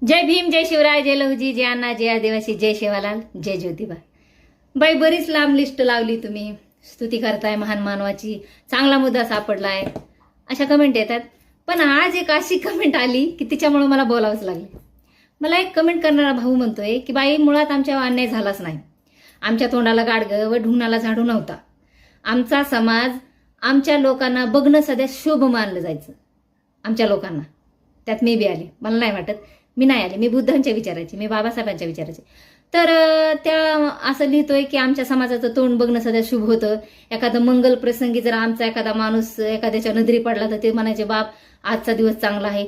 जय भीम, जय शिवराय, जय लहुजी, जय अण्णा, जय आदिवासी, जय शेवालाल, जय ज्योतिबा. बाई, बरीच लांब लिस्ट लावली तुम्ही. स्तुती करताय महान मानवाची, चांगला मुद्दा सापडलाय, अशा कमेंट येतात. पण आज एक अशी कमेंट आली की तिच्यामुळे मला बोलावंच लागले. मला एक कमेंट करणारा भाऊ म्हणतोय की बाई, मुळात आमच्यावर अन्याय झालाच नाही. आमच्या तोंडाला गाडगं व ढुंगणाला झाडू नव्हता. आमचा समाज, आमच्या लोकांना बघणं सध्या शुभ मानलं जायचं. आमच्या लोकांना, त्यात मी बी आले. मला नाही वाटत मी नाही आले. मी बुद्धांच्या विचारायची, मी बाबासाहेबांच्या विचारायची. तर त्या असं लिहितोय की आमच्या समाजाचं तोंड बघणं सध्या शुभ होतं. एखादं मंगल प्रसंगी जर आमचा एखादा माणूस एखाद्याच्या नजरी पडला तर ते म्हणायचे, बाप आजचा दिवस चांगला आहे,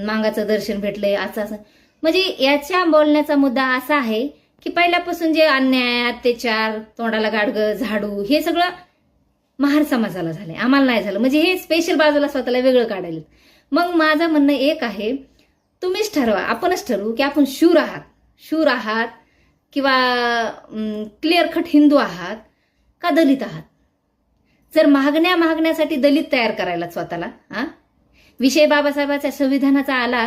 मांगाचं दर्शन भेटलंय, असं. म्हणजे याच्या बोलण्याचा मुद्दा असा आहे की पहिल्यापासून जे अन्याय, अत्याचार, तोंडाला गाडगं, झाडू, हे सगळं महार समाजाला झालंय, आम्हाला नाही झालं. म्हणजे हे स्पेशल बाजूला स्वतःला वेगळं काढायला. मग माझं म्हणणं एक आहे, तुम्हीच ठरवा, आपणच ठरवू की आपण शूर आहात किंवा क्लिअर कट हिंदू आहात का दलित आहात. जर मागण्यासाठी दलित तयार करायला स्वतःला, विषय बाबासाहेबांच्या संविधानाचा आला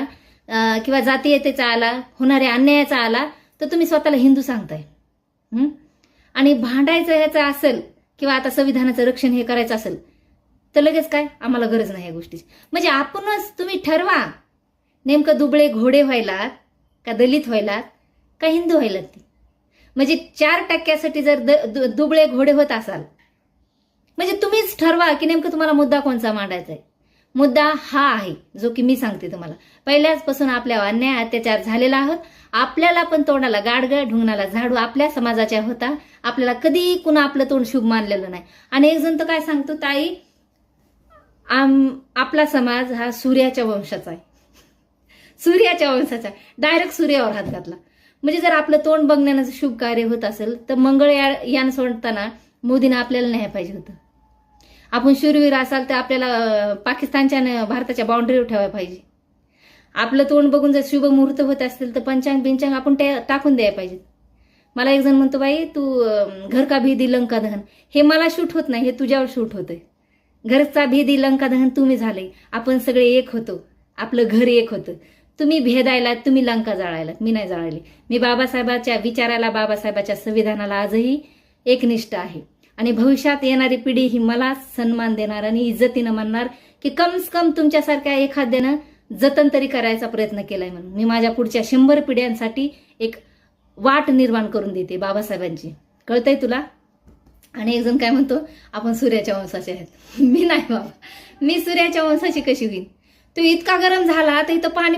किंवा जातीयतेचा आला, होणाऱ्या अन्यायाचा आला, तर तुम्ही स्वतःला हिंदू सांगताय. आणि भांडायचं ह्याचं असेल किंवा आता संविधानाचं रक्षण हे करायचं असेल तर लगेच काय, आम्हाला गरज नाही या गोष्टीची. म्हणजे आपणच तुम्ही ठरवा, नेमकं दुबळे घोडे व्हायलात का दलित व्हायलात का हिंदू व्हायलात. ती म्हणजे 4% जर दुबळे घोडे होत असाल, म्हणजे तुम्हीच ठरवा की नेमकं तुम्हाला मुद्दा कोणचा मांडायचा आहे. मुद्दा हा आहे जो की मी सांगते तुम्हाला, पहिल्याचपासून आपल्यावर अन्याय अत्याचार झालेला आहोत. आपल्याला पण तोंडाला गाडगं, ढुंगणाला झाडू आपल्या समाजाच्या होता. आपल्याला कधी कुणा आपलं तोंड शुभ मानलेलं नाही. आणि एक जण तर काय सांगतो, ताई आपला समाज हा सूर्याच्या वंशाचा आहे, सूर्याच्या वंशाचा, डायरेक्ट सूर्यावर हात घातला. म्हणजे जर आपलं तोंड बघण्याचं शुभ कार्य होत असेल तर मंगळयान सोडताना मोदींना आपल्याला न्याय पाहिजे होतं. आपण शूरवीर असाल तर आपल्याला पाकिस्तानच्या भारताच्या बाउंड्रीवर ठेवायला पाहिजे. आपलं तोंड बघून जर शुभ मुहूर्त होत असतील तर पंचांग आपण टाकून द्यायला पाहिजे. मला एक जण म्हणतो, बाई तू घर का भेदी लंका दहन, हे मला शूट होत नाही, हे तुझ्यावर शूट होतंय. घरचा भेदी लंका दहन तुम्ही झाले, आपण सगळे एक होतो, आपलं घर एक होतं. तुम्ही भेदायलात, तुम्ही लंका जाळायलात, मी नाही जाळायली. मी बाबासाहेबाच्या विचाराला, बाबासाहेबाच्या संविधानाला आजही एकनिष्ठ आहे. आणि भविष्यात येणारी पिढी ही मला सन्मान देणार आणि इज्जतीनं म्हणणार की कमस कम तुमच्यासारख्या एखाद्यानं जतन तरी करायचा प्रयत्न केलाय. म्हणून मी माझ्या पुढच्या 100 पिढ्यांसाठी एक वाट निर्माण करून देते बाबासाहेबांची. कळतंय तुला? आणि एक जण काय म्हणतो, आपण सूर्याच्या वंशाचे आहेत. मी नाही बाबा, मी सूर्याच्या वंशाची कशी होईन. तू इतका गरम झाला तर इथं पाणी